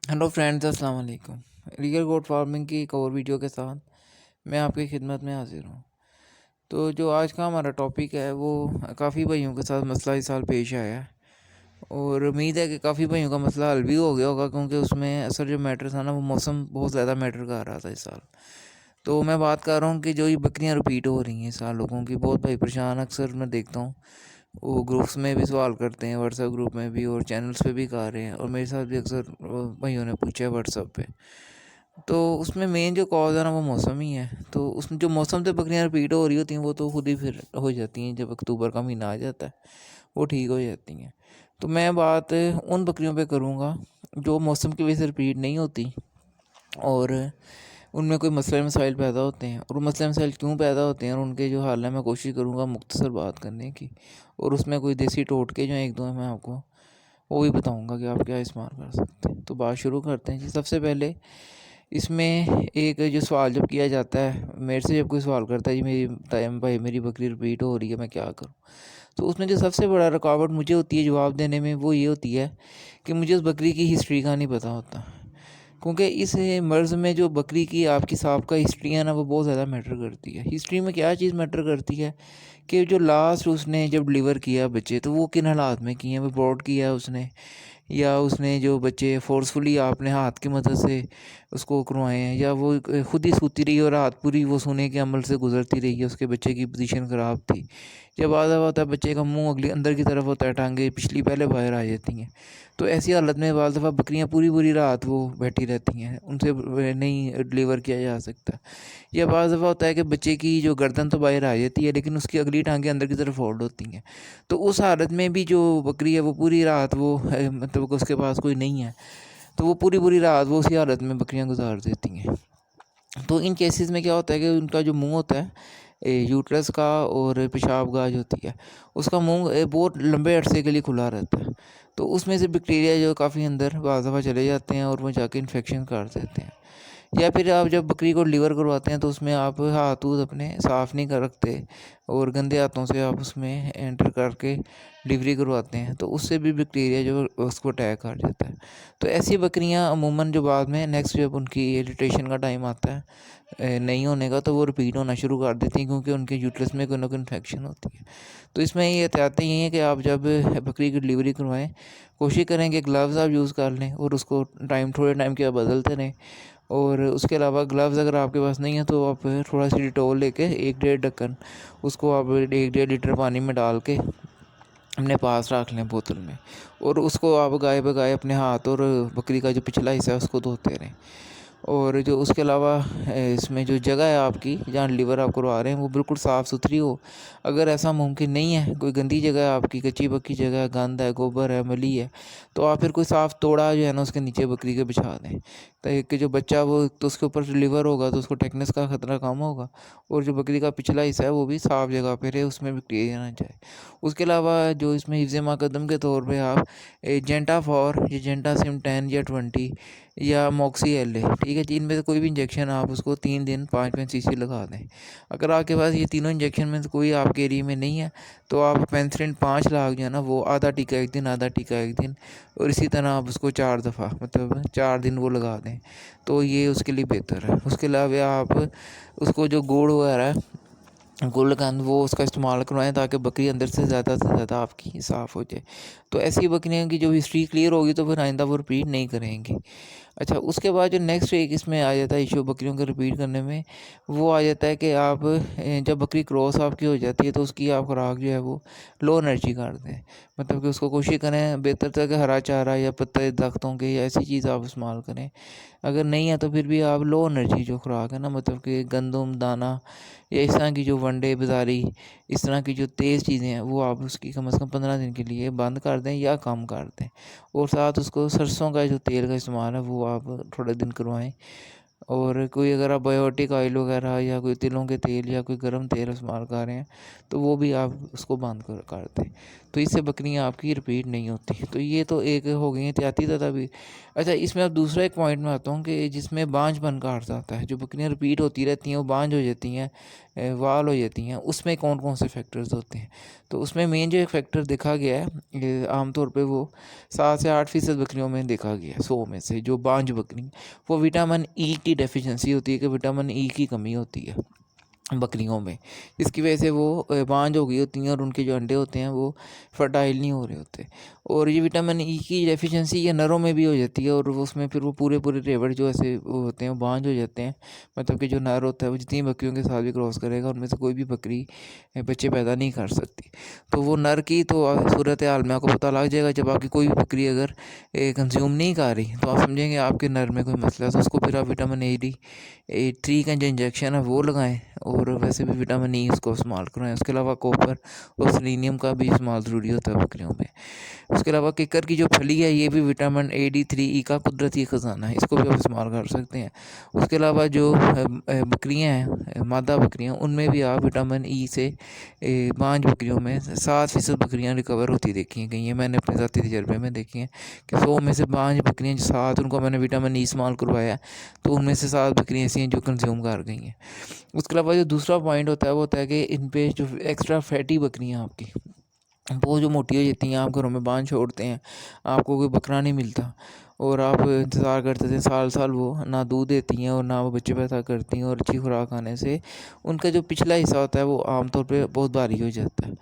Hello friends, अस्सलाम वालेकुम। Real गोट farming की एक और वीडियो के साथ मैं आपकी खिदमत में हाजिर हूँ। तो जो आज का हमारा टॉपिक है वो काफ़ी भाइयों के साथ मसला इस साल पेश आया है और उम्मीद है कि काफ़ी भाइयों का मसला हल भी हो गया होगा, क्योंकि उसमें असर जो मैटर था ना, वो मौसम बहुत ज़्यादा मैटर कर रहा था इस साल। तो मैं बात कर रहा हूँ कि जो ये बकरियाँ रिपीट हो रही हैं इस साल, लोगों की बहुत भाई परेशान अक्सर मैं देखता हूँ। वो ग्रुप्स में भी सवाल करते हैं, व्हाट्सएप ग्रुप में भी, और चैनल्स पे भी कर रहे हैं, और मेरे साथ भी अक्सर भाइयों ने पूछा है व्हाट्सएप पे। तो उसमें मेन जो कॉज़ है ना, वो मौसम ही है। तो उसमें जो मौसम से बकरियाँ रिपीट हो रही होती हैं वो तो खुद ही फिर हो जाती हैं, जब अक्टूबर का महीना आ जाता है वो ठीक हो जाती हैं। तो मैं बात उन बकरियों पे करूँगा जो मौसम की वजह से रिपीट नहीं होती और उनमें कोई मसले मसाइल पैदा होते हैं, और मसले मसाइल क्यों पैदा होते हैं और उनके जो हल है मैं कोशिश करूँगा मुख्तसर बात करने की। और उसमें कोई देसी टोटके जो एक दो हैं मैं आपको वो भी बताऊँगा कि आप क्या इस्तेमाल कर सकते हैं। तो बात शुरू करते हैं जी। सबसे पहले इसमें एक जो सवाल जब किया जाता है, मेरे से जब कोई सवाल करता है जी मेरी टाइम भाई मेरी बकरी रिपीट हो रही है, मैं क्या करूँ। तो उसमें जो सबसे बड़ा रुकावट मुझे होती है जवाब देने में, वो ये होती है कि मुझे उस बकरी की हिस्ट्री का नहीं पता होता। क्योंकि इस मर्ज़ में जो बकरी की आपकी साबिक़ा हिस्ट्री है ना, वो बहुत ज़्यादा मैटर करती है। हिस्ट्री में क्या चीज़ मैटर करती है कि जो लास्ट उसने जब डिलीवर किया बच्चे, तो वो किन हालात में किए हैं, वो अबॉर्ट किया है उसने, या उसने जो बच्चे फ़ोर्सफुली आपने हाथ की मदद से उसको करवाए हैं, या वो खुद ही सोती रही और रात पूरी वो सोने के अमल से गुजरती रही है, उसके बच्चे की पोजीशन ख़राब थी। जब आधा होता है बच्चे का मुंह अगली अंदर की तरफ होता है, टांगे पिछली पहले बाहर आ जाती हैं। तो ऐसी हालत में बाज़ दफ़ा बकरियां पूरी पूरी रात वो बैठी रहती हैं, उनसे नहीं डिलीवर किया जा सकता। या बाज़ दफ़ा होता है कि बच्चे की जो गर्दन तो बाहर आ जाती है, लेकिन उसकी अगली टांगें अंदर की तरफ फोल्ड होती हैं। तो उस हालत में भी जो बकरी है वो पूरी रात वो मतलब उसके पास कोई नहीं है, तो वो पूरी पूरी रात वो उसी हालत में बकरियां गुजार देती हैं। तो इन केसेस में क्या होता है कि उनका जो मुंह होता है यूट्रस का, और पेशाब गाज होती है, उसका मुंह बहुत लंबे अरसे के लिए खुला रहता है। तो उसमें से बैक्टीरिया जो काफ़ी अंदर बाज़ दफ़ा चले जाते हैं और वो जाके इन्फेक्शन कर देते हैं। या फिर आप जब बकरी को डिलीवर करवाते हैं तो उसमें आप हाथ वूथ अपने साफ़ नहीं कर रखते, और गंदे हाथों से आप उसमें एंटर करके डिलीवरी करवाते हैं, तो उससे भी बैक्टीरिया जो उसको अटैक कर जाता है। तो ऐसी बकरियां अमूमन जो बाद में नेक्स्ट जब उनकी इरिटेशन का टाइम आता है नहीं होने का, तो वो रिपीट होना शुरू कर देती हैं, क्योंकि उनके यूट्रस में कोई ना कोई इन्फेक्शन होती है। तो इसमें ये एहतियातें यही हैं कि आप जब बकरी की डिलीवरी करवाएं, कोशिश करें कि ग्लव्स आप यूज़ कर लें और उसको थोड़े टाइम के बाद बदलते रहें। और उसके अलावा ग्लव्स अगर आपके पास नहीं है तो आप थोड़ा सी डिटॉल लेके 1-1.5 ढक्कन उसको आप 1-1.5 लीटर पानी में डाल के अपने पास रख लें बोतल में, और उसको आप गाय बगाए अपने हाथ और बकरी का जो पिछला हिस्सा है उसको धोते रहें। और जो उसके अलावा इसमें जो जगह है आपकी जहाँ डिलीवर आप करवा रहे हैं वो बिल्कुल साफ़ सुथरी हो। अगर ऐसा मुमकिन नहीं है, कोई गंदी जगह है आपकी, कच्ची पक्की जगह है, गंद है, गोबर है, मली है, तो आप फिर कोई साफ़ तोड़ा जो है ना उसके नीचे बकरी के बिछा दें, ताकि जो बच्चा वो तो उसके ऊपर डिलीवर होगा तो उसको टेटनस का ख़तरा कम होगा, और जो बकरी का पिछला हिस्सा है वो भी साफ़ जगह पे रहे, उसमें बैक्टीरिया ना जाए। उसके अलावा जो इसमें हिफ्ज़ माकदम के तौर पे आप जेंटाफॉर या जेंटासिम 10 या 20 या मॉक्सी एल ए, ठीक है जी, इनमें से कोई भी इंजेक्शन आप उसको 3 दिन 5-5 सीसी लगा दें। अगर आपके पास ये तीनों इंजेक्शन में से कोई आपके एरिया में नहीं है, तो आप पेनिसिलिन 5 लाख जो है ना, वो आधा टीका एक दिन, आधा टीका एक दिन, और इसी तरह आप उसको 4 दफ़ा मतलब 4 दिन वो लगा दें, तो ये उसके लिए बेहतर है। उसके अलावा आप उसको जो गुड़ वगैरह है, गुलकंद, वो उसका इस्तेमाल करवाएं, ताकि बकरी अंदर से ज़्यादा आपकी साफ़ हो जाए। तो ऐसी बकरियों की जो हिस्ट्री क्लियर होगी तो फिर आइंदा वो रिपीट नहीं करेंगी। अच्छा, उसके बाद जो नेक्स्ट एक इसमें आ जाता है इशू बकरियों को रिपीट करने में, वो आ जाता है कि आप जब बकरी क्रॉस आपकी हो जाती है तो उसकी आप खुराक जो है वो लो एनर्जी कर दें। मतलब कि उसको कोशिश करें बेहतर तरह के हरा चारा या पत्ते दरख्तों के या ऐसी चीज़ आप इस्तेमाल करें। अगर नहीं है तो फिर भी आप लो एनर्जी जो खुराक है ना, मतलब कि गंदम दाना या इस तरह की जो वनडे बाज़ारी इस तरह की जो तेज़ चीज़ें हैं, वो आप उसकी कम से कम 15 दिन के लिए बंद कर दें या कम कर दें। और साथ उसको सरसों का जो तेल का इस्तेमाल है वो आप थोड़े दिन करवाएं। और कोई अगर आप बायोटिक ऑयल वगैरह या कोई तिलों के तेल या कोई गर्म तेल इस्तेमाल कर रहे हैं तो वो भी आप उसको बंद कर दें। तो इससे बकरियां आपकी रिपीट नहीं होती। तो ये तो एक हो गई एहतियाती तदाबीर। अच्छा, इसमें अब दूसरा एक पॉइंट में आता हूँ कि जिसमें बांझपन का अर्थ आता है, जो बकरियां रिपीट होती रहती हैं वो बांझ हो जाती हैं, वाल हो जाती हैं, उसमें कौन कौन से फैक्टर्स होते हैं। तो उसमें मेन जो एक फैक्टर देखा गया है आमतौर पे वो 7 से 8% बकरियों में देखा गया है, 100 में से जो बांझ बकरी, वो विटामिन ई की डेफिशिएंसी होती है कि विटामिन ई की कमी होती है बकरियों में, जिसकी वजह से वो बांझ हो गई होती हैं और उनके जो अंडे होते हैं वो फर्टाइल नहीं हो रहे होते। और ये विटामिन ई की डेफिशिएंसी ये नरों में भी हो जाती है और उसमें फिर वो पूरे पूरे रेवड़ जो ऐसे वो होते हैं वो बांझ हो जाते हैं। मतलब कि जो नर होता है वो जितनी बकरियों के साथ भी क्रॉस करेगा उनमें से कोई भी बकरी बच्चे पैदा नहीं कर सकती। तो वो नर की तो सूरत हाल में आपको पता लग जाएगा जब आपकी कोई भी बकरी अगर कंज्यूम नहीं कर रही तो आप समझेंगे आपके नर में कोई मसला है। तो उसको फिर आप विटामिन ए3 का जो इंजेक्शन है वो लगाएं और वैसे भी विटामिन ई उसको इस्तेमाल करें। उसके अलावा कॉपर और सेलेनियम का भी इस्तेमाल ज़रूरी होता है बकरियों में। उसके अलावा किकर की जो फली है ये भी विटामिन AD3E का कुदरती ख़जाना है, इसको भी आप इस्तेमाल कर सकते हैं। उसके अलावा जो बकरियां हैं, मादा बकरियां, उनमें भी आप विटामिन ई से 5 बकरियों में 7% बकरियां रिकवर होती देखी गई हैं। मैंने अपने ज़ाती तजर्बे में देखी हैं कि 100 में से 5 बकरियां जो 7 उनको मैंने विटामिन ई इस्तेमाल करवाया तो उनमें से 7 बकरियां ऐसी हैं जो कंज्यूम कर गई हैं। उसके अलावा जो दूसरा पॉइंट होता है वो होता है कि इन पे जो एक्स्ट्रा फैटी बकरियां आपकी वो जो मोटी हो जाती हैं, आप घरों में बांध छोड़ते हैं, आपको कोई बकरा नहीं मिलता और आप इंतज़ार करते थे साल साल, वो ना दूध देती हैं और ना वो बच्चे पैदा करती हैं और अच्छी खुराक खाने से उनका जो पिछला हिस्सा होता है वो आमतौर पे बहुत भारी हो जाता है।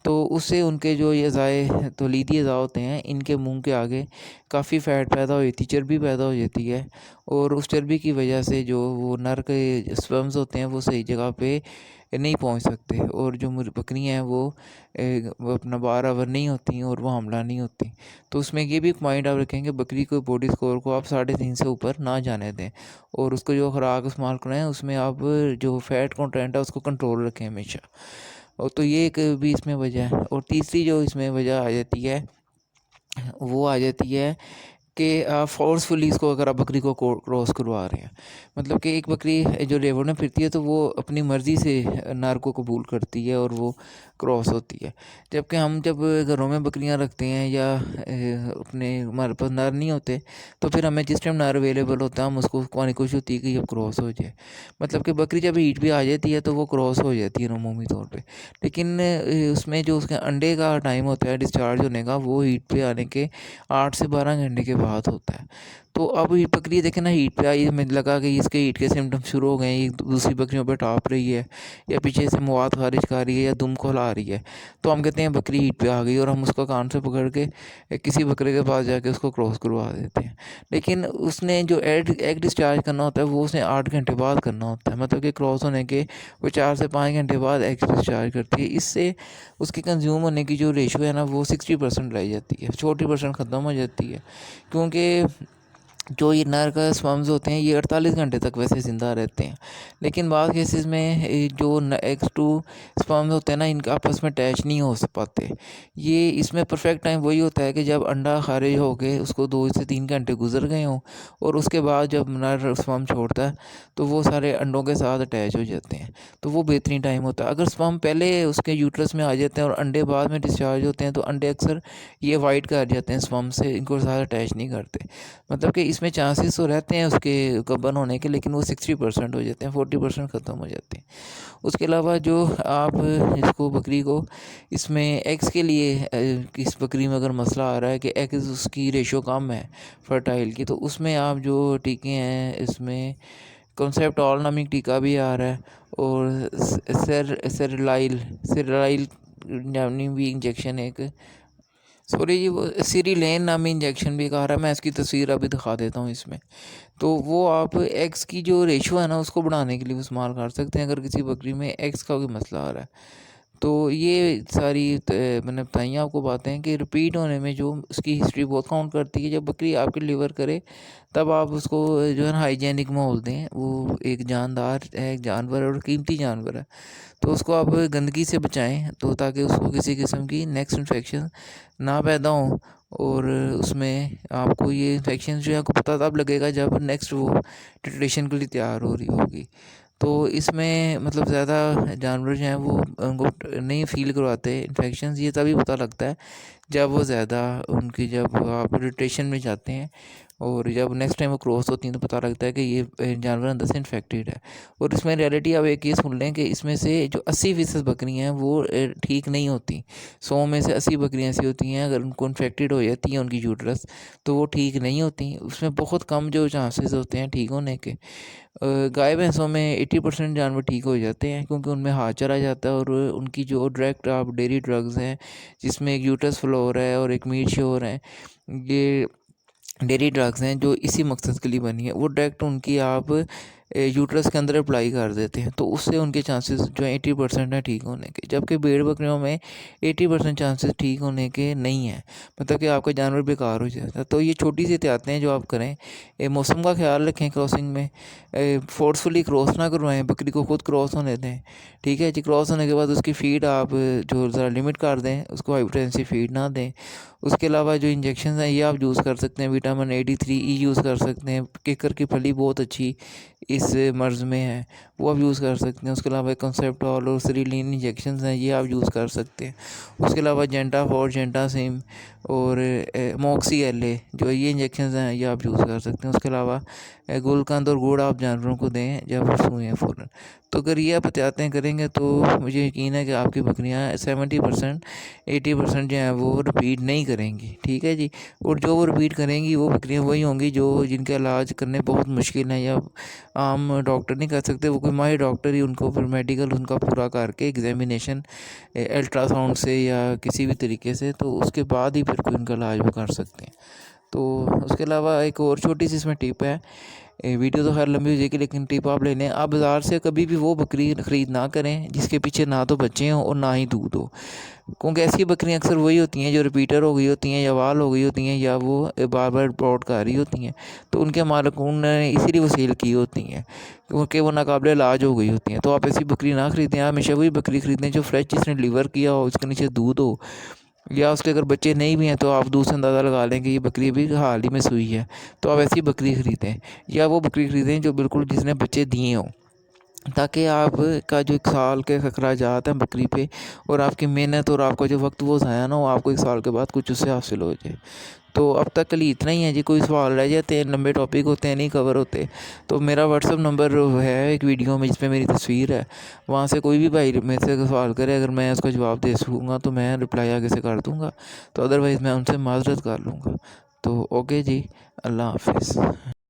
तो उससे उनके जो ये अज़ाए तौलीदी अज़ा होते हैं इनके मुंह के आगे काफ़ी फ़ैट पैदा हो जाती है, चर्बी पैदा हो जाती है और उस चर्बी की वजह से जो वो नर के स्पर्म्स होते हैं वो सही जगह पे नहीं पहुंच सकते और जो बकरियां हैं वो अपना बार नहीं होती और वो हमला नहीं होती। तो उसमें ये भी एक पॉइंट आप रखेंगे, बकरी को बॉडी स्कोर को आप 3.5 से ऊपर ना जाने दें और उसको जो खुराक इस्तेमाल करें उसमें आप जो फैट कंटेंट है उसको कंट्रोल रखें हमेशा। और तो ये एक भी इसमें वजह है। और तीसरी जो इसमें वजह आ जाती है वो आ जाती है कि फ़ोर्सफुली इसको अगर आप बकरी को क्रॉस करवा रहे हैं, मतलब कि एक बकरी जो रेवड़ में फिरती है तो वो अपनी मर्ज़ी से नर को कबूल करती है और वो क्रॉस होती है। जबकि हम जब घरों में बकरियां रखते हैं या अपने हमारे पास नर नहीं होते तो फिर हमें जिस टाइम नर अवेलेबल होता है हम उसको खुआने की कोशिश होती है कि ये क्रॉस हो जाए। मतलब कि बकरी जब हीट पे आ जाती है तो वो क्रॉस हो जाती है अमूमी तौर पे। लेकिन उसमें जो उसके अंडे का टाइम होता है डिस्चार्ज होने का वो हीट पे आने के 8 से 12 घंटे के बाद होता है। तो अब ये बकरी देखें ना हीट पे आई, हमें लगा कि इसके हीट के सिम्टम शुरू हो गए हैं, ये दूसरी बकरियों पे टाप रही है या पीछे से मवाद खारिज कर रही है या दुम खोला रही है, तो हम कहते हैं बकरी हीट पे आ गई और हम उसको कान से पकड़ के किसी बकरे के पास जाके उसको क्रॉस करवा देते हैं। लेकिन उसने जो एग डिस्चार्ज करना होता है वो उसने 8 घंटे बाद करना होता है। मतलब कि क्रॉस होने के वो 4 से 5 घंटे बाद एग डिस्चार्ज करती है। इससे उसके कंज्यूम होने की जो रेशो है ना वो 60% रह जाती है, 40% ख़त्म हो जाती है। क्योंकि जो ये नर का स्पर्म्स होते हैं ये 48 घंटे तक वैसे ज़िंदा रहते हैं। लेकिन बाद केसेस में जो X2 स्पर्म्स होते हैं ना इनका आपस में अटैच नहीं हो पाते। ये इसमें परफेक्ट टाइम वही होता है कि जब अंडा खारिज हो के उसको 2 से 3 घंटे गुजर गए हों और उसके बाद जब नर स्पर्म छोड़ता है तो वो सारे अंडों के साथ अटैच हो जाते हैं। तो वो बेहतरीन टाइम होता है। अगर स्पर्म पहले उसके यूट्रस में आ जाते हैं और अंडे बाद में डिस्चार्ज होते हैं तो अंडे अक्सर ये वाइट कर जाते हैं स्पर्म से, इनको साथ अटैच नहीं करते। मतलब कि इसमें चांसेस तो रहते हैं उसके गबन होने के, लेकिन वो 60% हो जाते हैं, 40% ख़त्म हो जाते हैं। उसके अलावा जो आप इसको बकरी को इसमें एग्स के लिए किस बकरी में अगर मसला आ रहा है कि एग्स उसकी रेशो कम है फर्टाइल की, तो उसमें आप जो टीके हैं इसमें कॉन्सेप्ट ऑल नामिक टीका भी आ रहा है और सेरलाइल नामी भी इंजेक्शन एक, सॉरी जी, वो सीरीलेन नामी इंजेक्शन भी कहा रहा है। मैं इसकी तस्वीर अभी दिखा देता हूँ इसमें। तो वो आप एग्स की जो रेशो है ना उसको बढ़ाने के लिए इस्तेमाल कर सकते हैं अगर किसी बकरी में एग्स का कोई मसला आ रहा है। तो ये सारी मैंने बताई हैं आपको बातें कि रिपीट होने में जो उसकी हिस्ट्री बहुत काउंट करती है। जब बकरी आपकी डिलीवर करे तब आप उसको जो है ना हाइजीनिक माहौल दें। वो एक जानदार है, एक जानवर और कीमती जानवर है, तो उसको आप गंदगी से बचाएं तो ताकि उसको किसी किस्म की नेक्स्ट इन्फेक्शन ना पैदा हो और उसमें आपको ये इन्फेक्शन जो है आपको पता तब लगेगा जब नेक्स्ट वो टिट्रेशन के लिए तैयार हो रही होगी। तो इसमें मतलब ज़्यादा जानवर जो हैं वो उनको नहीं फ़ील करवाते इन्फेक्शंस, ये तभी पता लगता है जब वो ज़्यादा उनकी जब आप रोटेशन में जाते हैं और जब नेक्स्ट टाइम वो क्रॉस होती हैं तो पता लगता है कि ये जानवर अंदर से इन्फेक्टेड है। और इसमें रियलिटी आप एक ये सुन लें कि इसमें से जो 80% बकरियाँ हैं वो ठीक नहीं होती। 100 में से 80 बकरियाँ ऐसी होती हैं अगर उनको इन्फेक्टेड हो जाती हैं उनकी यूट्रस तो वो ठीक नहीं होती। उसमें बहुत कम जो चांसेस होते हैं ठीक होने के। गाय भैंसों में 80% जानवर ठीक हो जाते हैं क्योंकि उनमें हाथ चला जाता है और उनकी जो डायरेक्ट आप डेयरी ड्रग्स हैं जिसमें एक यूट्रस फ्लोर है और एक मीट श्योर है, ये डेयरी ड्रग्स हैं जो इसी मकसद के लिए बनी है, वो डायरेक्ट उनकी आप यूट्रस के अंदर अप्लाई कर देते हैं तो उससे उनके चांसेस जो है 80% है ठीक होने के। जबकि भेड़ बकरियों में 80% चांसेस ठीक होने के नहीं है, मतलब कि आपका जानवर बेकार हो जाता है। तो ये छोटी सी एहतियातें हैं जो आप करें। मौसम का ख्याल रखें क्रॉसिंग में, फोर्सफुली क्रॉस ना करवाएं, बकरी को खुद क्रॉस होने दें। ठीक है जी, क्रॉस होने के बाद उसकी फ़ीड आप जो ज़रा लिमिट कर दें, उसको हाई पोटेंसी फ़ीड ना दें। उसके अलावा जो इंजेक्शन हैं ये आप यूज़ कर सकते हैं, विटामिन A D3E यूज़ कर सकते हैं, केकर की फली बहुत अच्छी इस मर्ज़ में है वो आप यूज़ कर सकते हैं। उसके अलावा कंसेप्टॉल और सिरिलीन इंजेक्शन हैं ये आप यूज़ कर सकते हैं। उसके अलावा जेंटाफोर, जेंटासिम और मोक्सी LA जो ये इंजेक्शन हैं ये आप यूज़ कर सकते हैं। उसके अलावा गुलकंद और गुड़ आप जानवरों को दें जब वो सोएं फ़ौरन। तो अगर ये आप एहतियातें करेंगे तो मुझे यकीन है कि आपकी बकरियाँ 70% 80% जो है वो रिपीट नहीं करेंगी। ठीक है जी, और जो वो रिपीट करेंगी वो बकरियाँ वही होंगी जो जिनका इलाज करने बहुत मुश्किल है या आम डॉक्टर नहीं कर सकते। वो कोई माहिर डॉक्टर ही उनको फिर मेडिकल उनका पूरा करके एग्जामिनेशन अल्ट्रासाउंड से या किसी भी तरीके से, तो उसके बाद ही फिर कोई उनका इलाज वो कर सकते हैं। तो उसके अलावा एक और छोटी सी इसमें टिप है, वीडियो तो खैर लंबी हो जाएगी लेकिन टिप आप ले लें। आप बाज़ार से कभी भी वो बकरी ख़रीद ना करें जिसके पीछे ना तो बच्चे हों और ना ही दूध हो, क्योंकि ऐसी बकरियाँ अक्सर वही होती हैं जो रिपीटर हो गई होती हैं या वाल हो गई होती हैं या वो बार बार प्लॉट कर रही होती हैं। तो उनके मालिकों ने इसीलिए वो सेल की होती हैं क्योंकि वो नाकाबिले इलाज हो गई होती हैं। तो आप ऐसी बकरी ना ख़रीदें, आप हमेशा वही बकरी ख़रीदें जो फ्रेश, जिसने डिलीवर किया हो, उसके नीचे दूध हो, या उसके अगर बच्चे नहीं भी हैं तो आप दूर से अंदाज़ा लगा लें कि ये बकरी अभी हाल ही में सुई है, तो आप ऐसी बकरी ख़रीदें। या वो बकरी ख़रीदें जो बिल्कुल जिसने बच्चे दिए हों, ताकि आपका जो 1 साल के अखराजात हैं बकरी पे और आपकी मेहनत और आपका जो वक्त वो ज़ाया ना हो, आपको 1 साल के बाद कुछ उससे हासिल हो जाए। तो अब तक के लिए इतना ही है जी। कोई सवाल रह जाते हैं, लंबे टॉपिक होते हैं नहीं कवर होते, तो मेरा व्हाट्सअप नंबर है एक वीडियो में जिसमें मेरी तस्वीर है, वहाँ से कोई भी भाई मेरे से सवाल करे, अगर मैं उसका जवाब दे सकूँगा तो मैं रिप्लाई आगे से कर दूँगा, तो अदरवाइज़ मैं उनसे माज़रत कर लूँगा। तो ओके जी, अल्लाह हाफ़िज़।